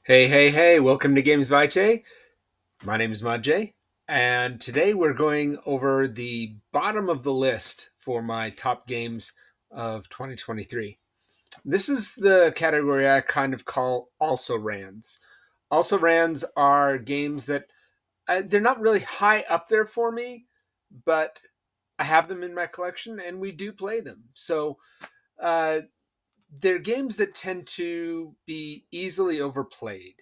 Hey, hey, hey, welcome to Games by Jay. My name is Majay, and today we're going over the bottom of the list for my top games of 2023. This is the category I kind of call also rans. Also rans are games that they're not really high up there for me, but I have them in my collection and we do play them. So uh, they're games that tend to be easily overplayed.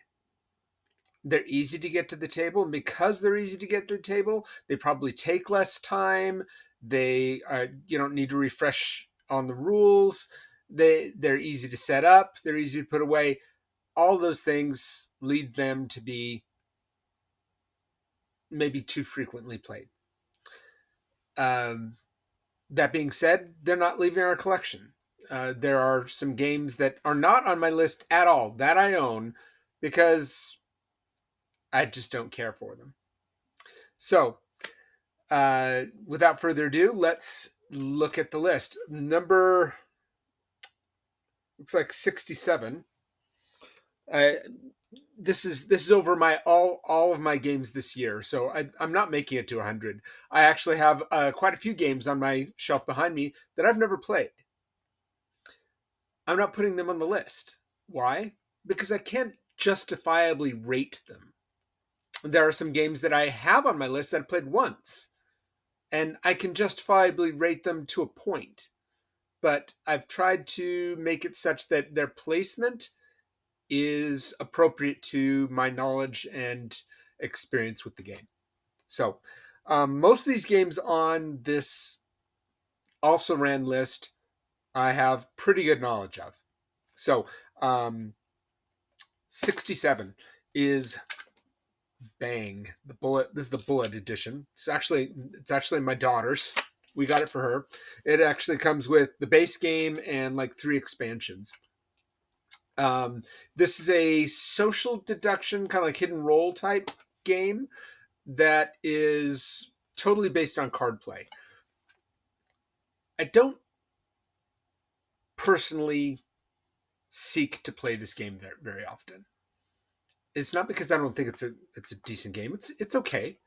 They're easy to get to the table, and because they're easy to get to the table, they probably take less time. You don't need to refresh on the rules. They're easy to set up. They're easy to put away. All those things lead them to be maybe too frequently played. Um, that being said, they're not leaving our collection. There are some games that are not on my list at all that I own because I just don't care for them. So without further ado, let's look at the list. Number looks like 67. Uh, this is over my all of my games this year, so I'm not making it to 100. I actually have quite a few games on my shelf behind me that I've never played. I'm not putting them on the list. Why? Because I can't justifiably rate them. There are some games that I have on my list that I've played once, and I can justifiably rate them to a point. But I've tried to make it such that their placement is appropriate to my knowledge and experience with the game. So, most of these games on this also ran list, I have pretty good knowledge of. So, 67 is Bang, the bullet. This is the bullet edition. It's actually my daughter's. We got it for her. It actually comes with the base game and like 3 expansions. This is a social deduction, kind of like hidden role type game that is totally based on card play. I don't personally seek to play this game very often. It's not because I don't think it's a decent game. It's okay.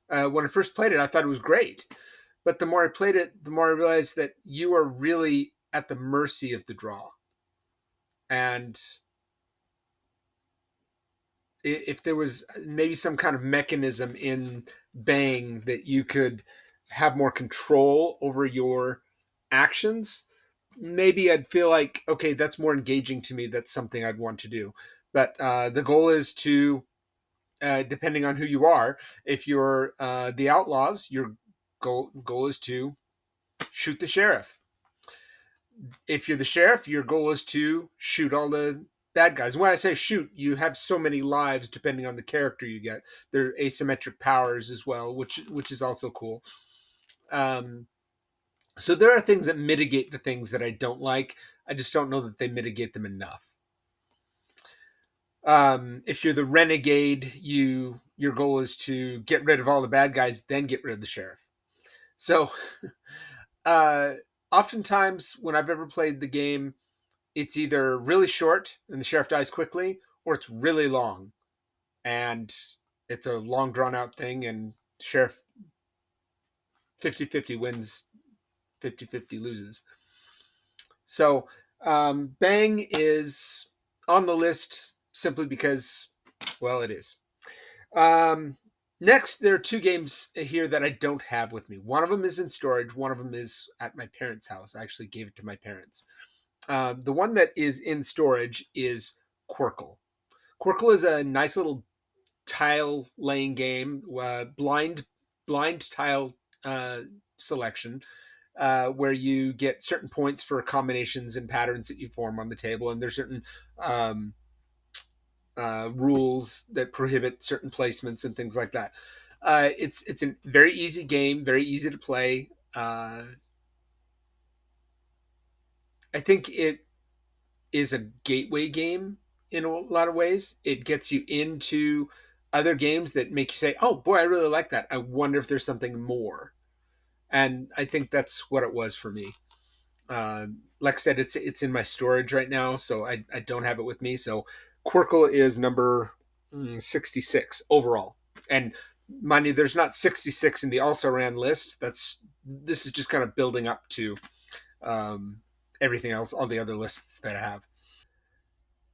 When I first played it, I thought it was great. But the more I played it, the more I realized that you are really at the mercy of the draw. And if there was maybe some kind of mechanism in Bang that you could have more control over your actions, maybe I'd feel like, okay, that's more engaging to me. That's something I'd want to do. But the goal is to, depending on who you are, if you're the outlaws, your goal is to shoot the sheriff. If you're the sheriff, your goal is to shoot all the bad guys. When I say shoot, you have so many lives depending on the character you get. There are asymmetric powers as well, which is also cool. So there are things that mitigate the things that I don't like. I just don't know that they mitigate them enough. If you're the renegade, your goal is to get rid of all the bad guys, then get rid of the sheriff. So, uh, oftentimes when I've ever played the game, it's either really short and the sheriff dies quickly, or it's really long and it's a long drawn out thing and sheriff 50-50 wins, 50-50 loses. So Bang is on the list simply because, well, it is. Next, there are 2 games here that I don't have with me. One of them is in storage. One of them is at my parents' house. I actually gave it to my parents. The one that is in storage is Qwirkle. Qwirkle is a nice little tile laying game, blind tile selection, where you get certain points for combinations and patterns that you form on the table, and there's certain um, rules that prohibit certain placements and things like that. It's a very easy game, very easy to play. I think it is a gateway game in a lot of ways. It gets you into other games that make you say, "Oh boy, I really like that. I wonder if there's something more." And I think that's what it was for me. Like I said, it's in my storage right now, so I don't have it with me. So Qwirkle is number 66 overall. And mind you, there's not 66 in the also ran list. This is just kind of building up to everything else, all the other lists that I have.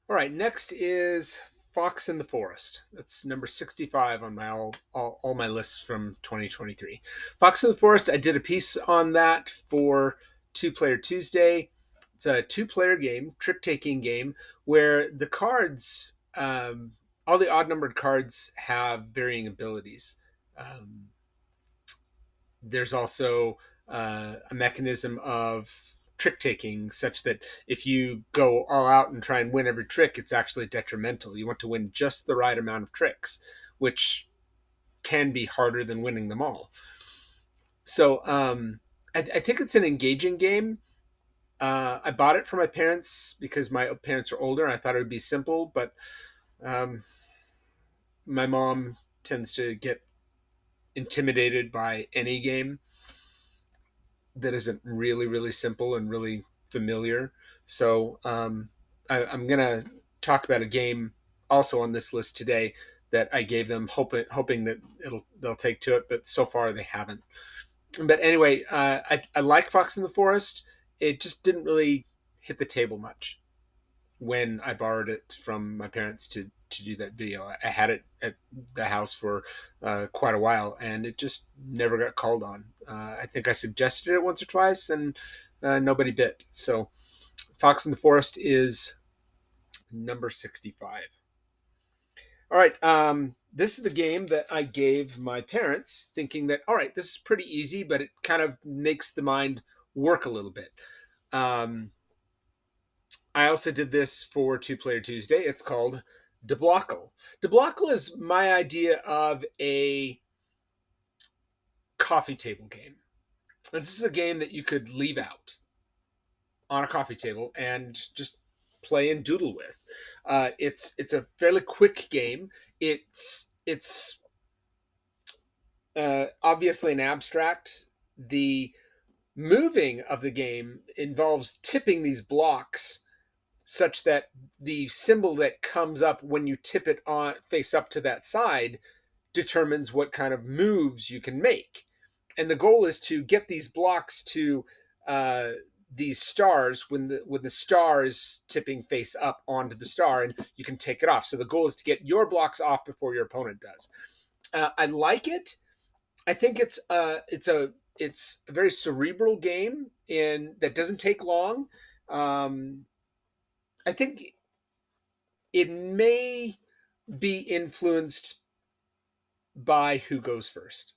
All right, next is Fox in the Forest. That's number 65 on my all my lists from 2023. Fox in the Forest, I did a piece on that for Two Player Tuesday. It's a two-player game, trick-taking game, where the cards, all the odd-numbered cards have varying abilities. Um, there's also a mechanism of trick taking such that if you go all out and try and win every trick, it's actually detrimental. You want to win just the right amount of tricks, which can be harder than winning them all. So I think it's an engaging game. I bought it for my parents because my parents are older and I thought it would be simple, but um, my mom tends to get intimidated by any game that isn't really, really simple and really familiar. So I'm going to talk about a game also on this list today that I gave them, hoping that they'll take to it, but so far they haven't. But anyway, I like Fox in the Forest. It just didn't really hit the table much when I borrowed it from my parents to do that video. I had it at the house for quite a while, and it just never got called on. I think I suggested it once or twice, and nobody bit. So, Fox in the Forest is number 65. All right, this is the game that I gave my parents, thinking that, all right, this is pretty easy, but it kind of makes the mind work a little bit. I also did this for Two Player Tuesday. It's called Deblockle. Deblockle is my idea of a coffee table game. And this is a game that you could leave out on a coffee table and just play and doodle with. It's a fairly quick game. It's obviously an abstract. The moving of the game involves tipping these blocks such that the symbol that comes up when you tip it on face up to that side determines what kind of moves you can make. And the goal is to get these blocks to these stars when the star is tipping face up onto the star, and you can take it off. So the goal is to get your blocks off before your opponent does. I like it. I think it's a very cerebral game and that doesn't take long. I think it may be influenced by who goes first.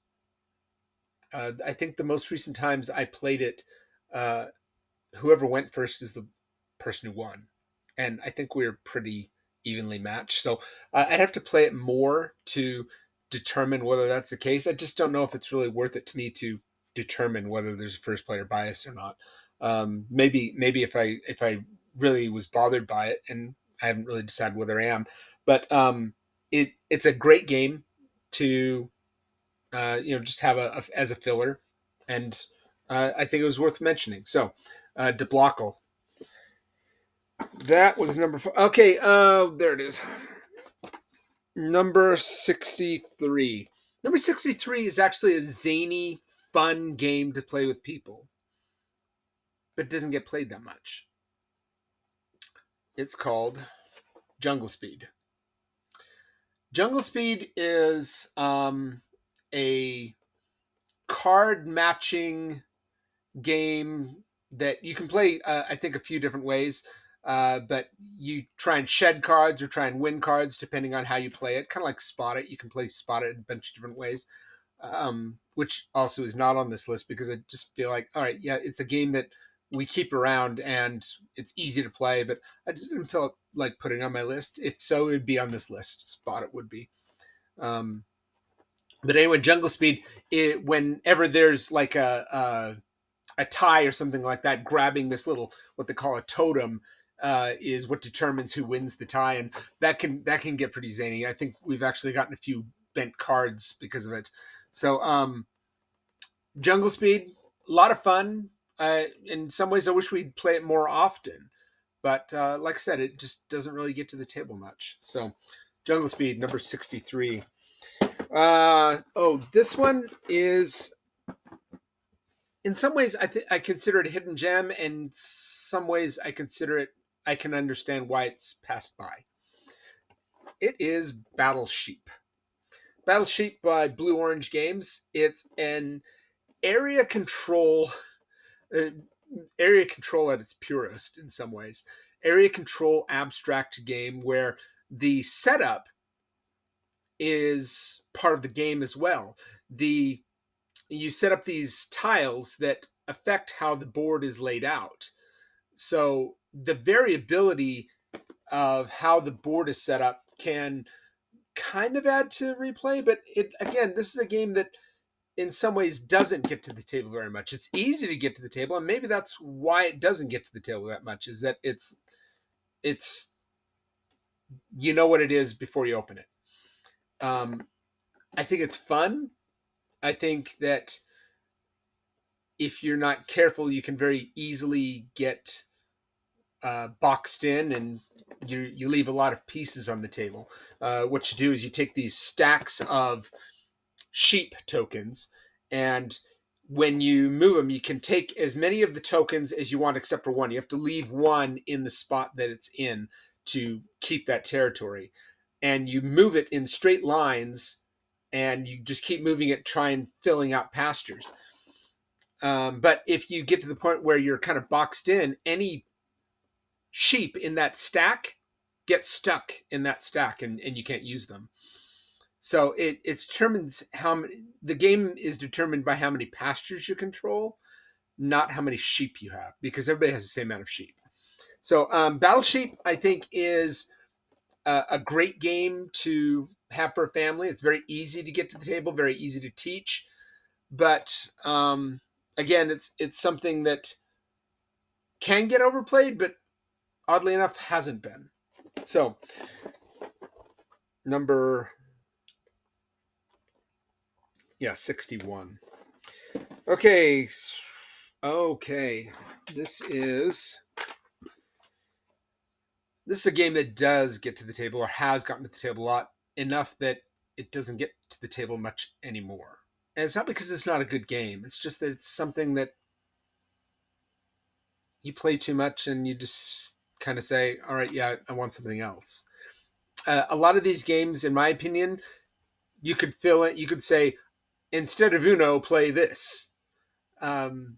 I think the most recent times I played it, whoever went first is the person who won. And I think we're pretty evenly matched. So I'd have to play it more to determine whether that's the case. I just don't know if it's really worth it to me to determine whether there's a first player bias or not. Maybe if I really was bothered by it, and I haven't really decided whether I am, but it's a great game to just have as a filler, and I think it was worth mentioning. So, Deblockle. That was number 4. Okay, there it is. Number 63. Number 63 is actually a zany, fun game to play with people, but it doesn't get played that much. It's called Jungle Speed. Jungle Speed is a card matching game that you can play, I think, a few different ways. But you try and shed cards or try and win cards depending on how you play it. Kind of like Spot It. You can play Spot It in a bunch of different ways, which also is not on this list because I just feel like, all right, yeah, it's a game that we keep around and it's easy to play, but I just didn't feel like putting it on my list. If so, it would be on this list. Spot It would be. But anyway, Jungle Speed, whenever there's like a tie or something like that, grabbing this little, what they call a totem, is what determines who wins the tie. And that can get pretty zany. I think we've actually gotten a few bent cards because of it. So Jungle Speed, a lot of fun. In some ways, I wish we'd play it more often. But like I said, it just doesn't really get to the table much. So Jungle Speed, number 63. This one is, in some ways, I consider it a hidden gem, and in some ways I can understand why it's passed by. It is Battle Sheep. Battle Sheep by Blue Orange Games. It's an area control uh, area control at its purest in some ways. Area control abstract game where the setup is part of the game as well. You set up these tiles that affect how the board is laid out. So the variability of how the board is set up can kind of add to replay, but this is a game that in some ways doesn't get to the table very much. It's easy to get to the table, and maybe that's why it doesn't get to the table that much, is that it's you know what it is before you open it. I think it's fun. I think that if you're not careful, you can very easily get boxed in, and you leave a lot of pieces on the table. What you do is you take these stacks of sheep tokens, and when you move them, you can take as many of the tokens as you want except for one. You have to leave one in the spot that it's in to keep that territory, and you move it in straight lines, and you just keep moving it, trying filling out pastures. But if you get to the point where you're kind of boxed in, any sheep in that stack get stuck in that stack, and you can't use them. So it determines the game is determined by how many pastures you control, not how many sheep you have, because everybody has the same amount of sheep. So Battle Sheep, I think, is a great game to have for a family. It's very easy to get to the table, very easy to teach. But again, it's something that can get overplayed, but oddly enough hasn't been. So number 61. Okay. This is a game that does get to the table, or has gotten to the table a lot, enough that it doesn't get to the table much anymore. And it's not because it's not a good game. It's just that it's something that you play too much and you just kind of say, all right, yeah, I want something else. A lot of these games, in my opinion, you could fill it. You could say, instead of Uno, play this. Uno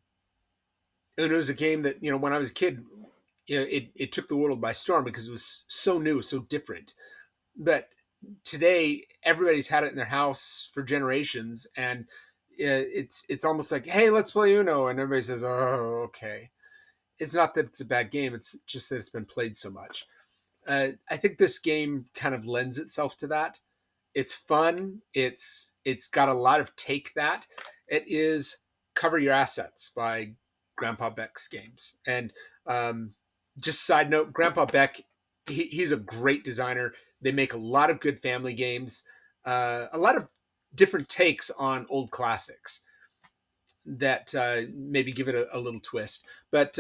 is a game that, when I was a kid, it took the world by storm because it was so new, so different. But today, everybody's had it in their house for generations, and it's almost like, hey, let's play Uno, and everybody says, oh, okay. It's not that it's a bad game; it's just that it's been played so much. I think this game kind of lends itself to that. It's fun. It's got a lot of take that. It is Cover Your Assets by Grandpa Beck's games. And just side note, Grandpa Beck, he's a great designer. They make a lot of good family games, a lot of different takes on old classics that maybe give it a little twist. But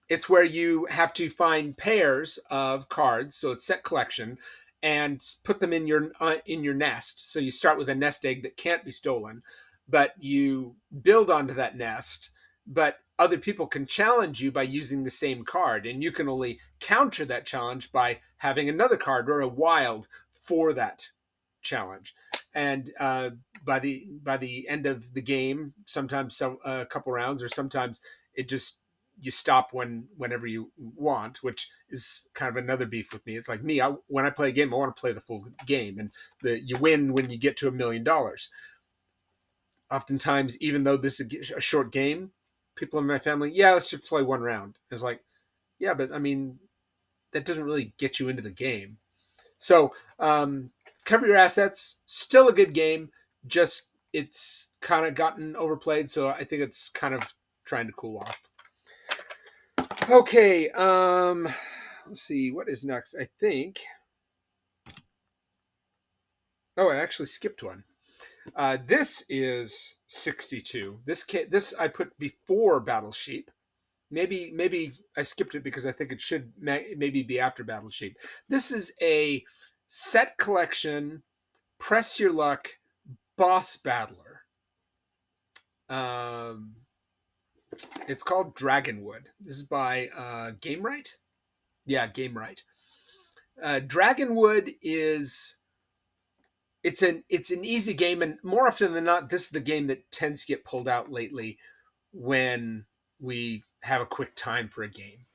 it's where you have to find pairs of cards, so it's set collection, and put them in your nest. So you start with a nest egg that can't be stolen, but you build onto that nest. But other people can challenge you by using the same card, and you can only counter that challenge by having another card or a wild for that challenge. And by the end of the game, sometimes a couple rounds, or sometimes it just you stop whenever you want, which is kind of another beef with me. It's like me, when I play a game, I want to play the full game, and you win when you get to $1 million. Oftentimes, even though this is a short game, people in my family, let's just play one round. It's like, yeah, but I mean, that doesn't really get you into the game. So, Cover Your Assets, still a good game, just it's kind of gotten overplayed, so I think it's kind of trying to cool off. Okay, let's see, what is next? I think... Oh, I actually skipped one. This is 62. This I put before Battle Sheep. maybe I skipped it because I think it should maybe be after Battle Sheet. This is a set collection, press your luck, boss battler. Um, it's called Dragonwood. This is by Game Right. Yeah, Game Right. Dragonwood is it's an easy game, and more often than not, this is the game that tends to get pulled out lately when we have a quick time for a game.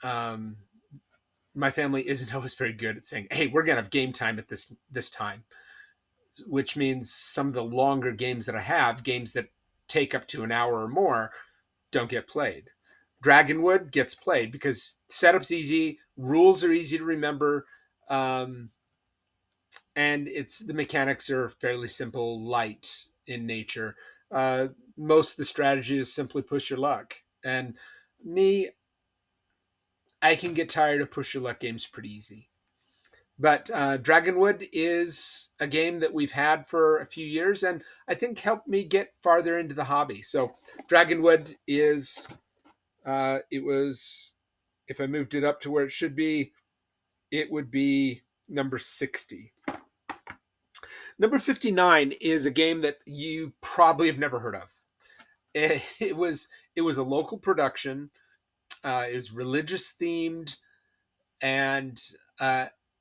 My family isn't always very good at saying, "Hey, we're gonna have game time at this time," which means some of the longer games that I have, games that take up to an hour or more, don't get played. Dragonwood gets played because setup's easy, rules are easy to remember, um, and the mechanics are fairly simple, light in nature. Uh, Most of the strategy is simply push your luck, and me, I can get tired of push your luck games pretty easy. But Dragonwood is a game that we've had for a few years, and I think helped me get farther into the hobby. So Dragonwood is, it was, if I moved it up to where it should be, it would be number 60. Number 59 is a game that you probably have never heard of. It was a local production. Is religious themed, and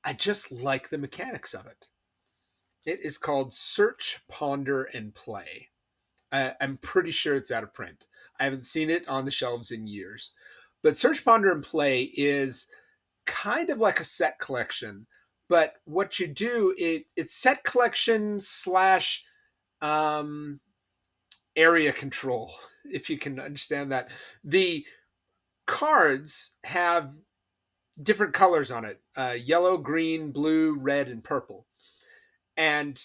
I just like the mechanics of it. It is called Search, Ponder, and Play. I'm pretty sure it's out of print. I haven't seen it on the shelves in years. But Search, Ponder, and Play is kind of like a set collection. But what you do, it's set collection slash area control, if you can understand that. The cards have different colors on it: yellow, green, blue, red, and purple. And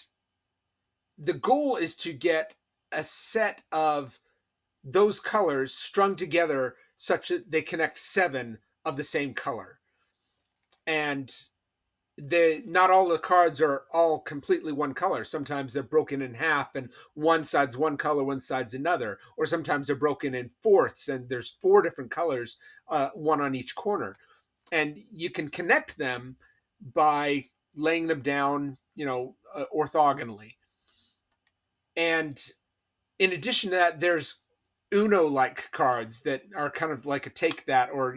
the goal is to get a set of those colors strung together such that they connect 7 of the same color. And not all the cards are all completely one color. Sometimes they're broken in half and one side's one color, one side's another. Or sometimes they're broken in fourths and there's 4 different colors, one on each corner. And you can connect them by laying them down, orthogonally. And in addition to that, there's Uno-like cards that are kind of like a take that, or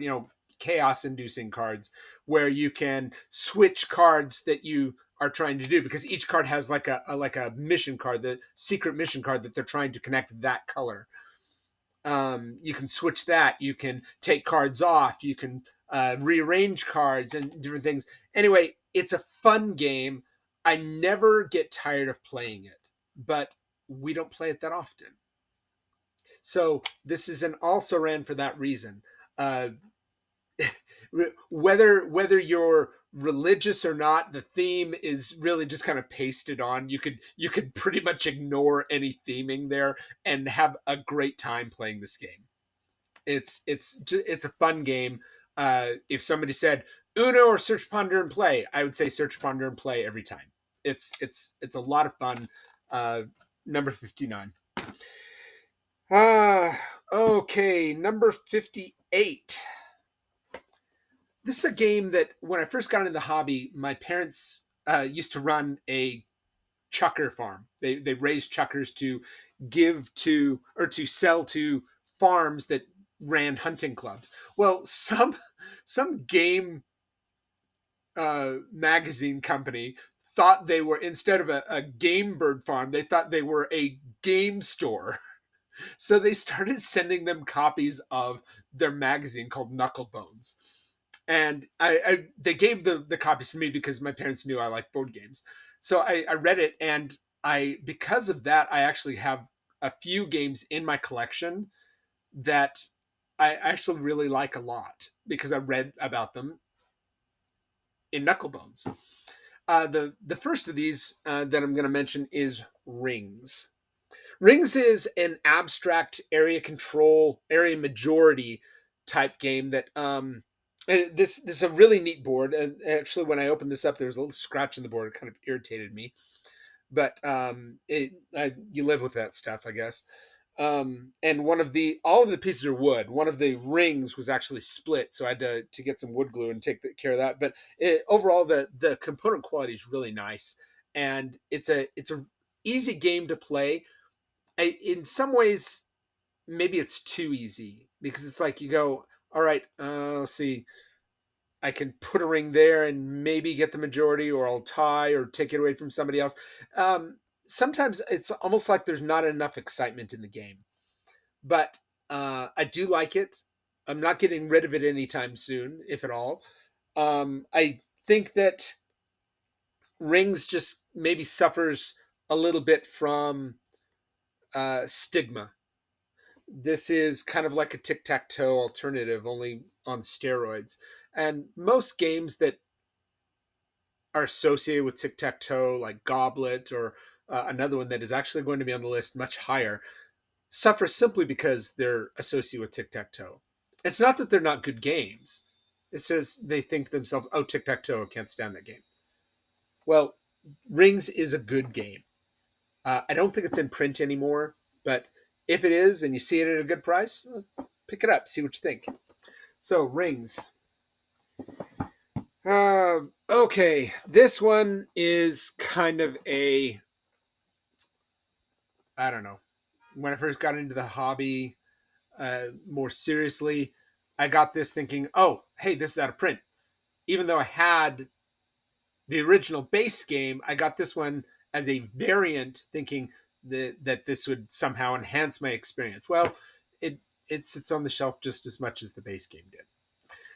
chaos-inducing cards where you can switch cards that you are trying to do, because each card has like a mission card, the secret mission card that they're trying to connect that color. You can switch that. You can take cards off. You can rearrange cards and different things. Anyway, it's a fun game. I never get tired of playing it, but we don't play it that often. So this is an also ran for that reason. Whether you're religious or not, the theme is really just kind of pasted on. You could pretty much ignore any theming there and have a great time playing this game. It's a fun game. If somebody said Uno or Search, Ponder, and Play, I would say Search, Ponder, and Play every time. It's a lot of fun. Number 59. Okay, number 58. This is a game that when I first got into the hobby, my parents used to run a chucker farm. They raised chuckers to give to, or to sell to, farms that ran hunting clubs. Well, some game magazine company thought they were, instead of a game bird farm, they thought they were a game store. So they started sending them copies of their magazine called Knucklebones. And they gave the copies to me because my parents knew I liked board games. So I read it, and because of that, I actually have a few games in my collection that I actually really like a lot because I read about them in Knucklebones. The first of these that I'm going to mention is Ringgz. Ringgz is an abstract area control, area majority type game that this is a really neat board. And actually, when I opened this up, there was a little scratch in the board. It kind of irritated me, but you live with that stuff, I guess. And all of the pieces are wood. One of the rings was actually split, so I had to get some wood glue and take care of that. But overall, the component quality is really nice, and it's a easy game to play. In some ways, maybe it's too easy because it's like you go, all right, let's see, I can put a ring there and maybe get the majority, or I'll tie or take it away from somebody else. Sometimes it's almost like there's not enough excitement in the game, but I do like it. I'm not getting rid of it anytime soon, if at all. I think that Ringgz just maybe suffers a little bit from stigma. This is kind of like a tic-tac-toe alternative, only on steroids. And most games that are associated with tic-tac-toe, like Goblet or another one that is actually going to be on the list much higher, suffer simply because they're associated with tic-tac-toe. It's not that they're not good games. It says they think to themselves, oh, tic-tac-toe, I can't stand that game. Well, Ringgz is a good game. I don't think it's in print anymore, but if it is and you see it at a good price, pick it up, see what you think. So, Ringgz. Okay, this one is kind of I don't know. When I first got into the hobby more seriously, I got this thinking, oh, hey, this is out of print. Even though I had the original base game, I got this one as a variant, thinking that this would somehow enhance my experience. Well, it sits on the shelf just as much as the base game did.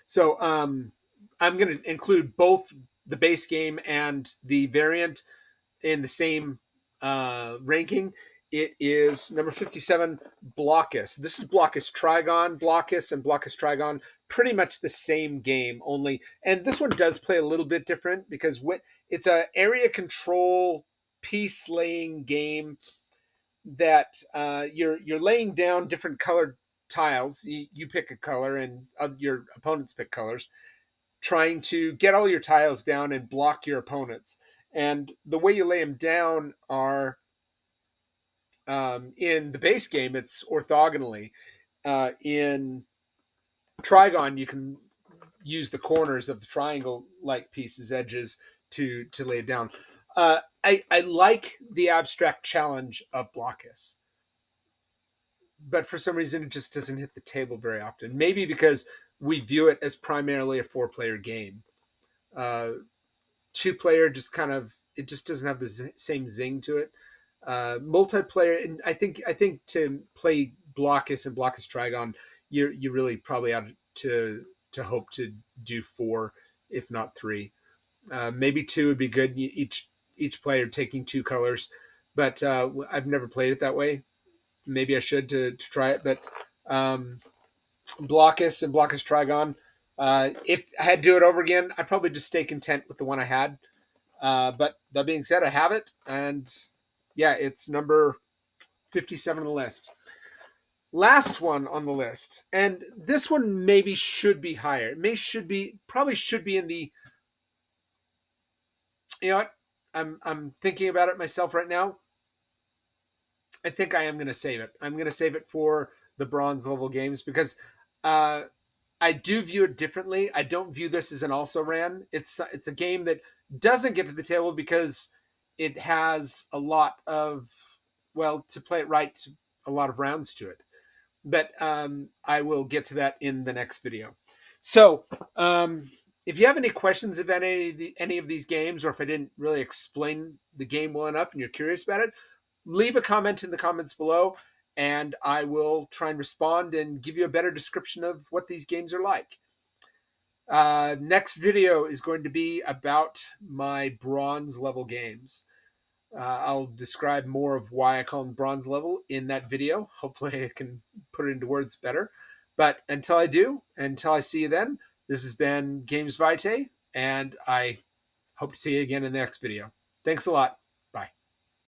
So I'm going to include both the base game and the variant in the same ranking. It is number 57, Blokus. This is Blokus Trigon. Blokus and Blokus Trigon, pretty much the same game, only, and this one does play a little bit different because it's an area control piece laying game that you're laying down different colored tiles. You pick a color and your opponents pick colors, trying to get all your tiles down and block your opponents. And the way you lay them down are in the base game, it's orthogonally. In Trigon, you can use the corners of the triangle-like pieces, edges, to lay it down. I like the abstract challenge of Blokus, but for some reason it just doesn't hit the table very often. Maybe because we view it as primarily a 4-player game. 2-player just kind of, it just doesn't have the same zing to it. Multiplayer, and I think to play Blokus and Blokus Trigon, you really probably ought to hope to do 4, if not 3. Maybe 2 would be good. Each player taking 2 colors, but I've never played it that way. Maybe I should to try it, but Blokus and Blokus Trigon. If I had to do it over again, I'd probably just stay content with the one I had. But that being said, I have it, and yeah, it's number 57 on the list. Last one on the list, and this one maybe should be higher. Probably should be in the. You know what? I'm thinking about it myself right now. I think I am going to save it. I'm going to save it for the bronze level games because I do view it differently. I don't view this as an also ran. It's a game that doesn't get to the table because it has a lot of, well, to play it right, a lot of rounds to it. But I will get to that in the next video. So if you have any questions about any of these games, or if I didn't really explain the game well enough and you're curious about it, leave a comment in the comments below, and I will try and respond and give you a better description of what these games are like. Next video is going to be about my bronze level games. I'll describe more of why I call them bronze level in that video. Hopefully I can put it into words better. But until I see you then, this has been Games Vitae, and I hope to see you again in the next video. Thanks a lot.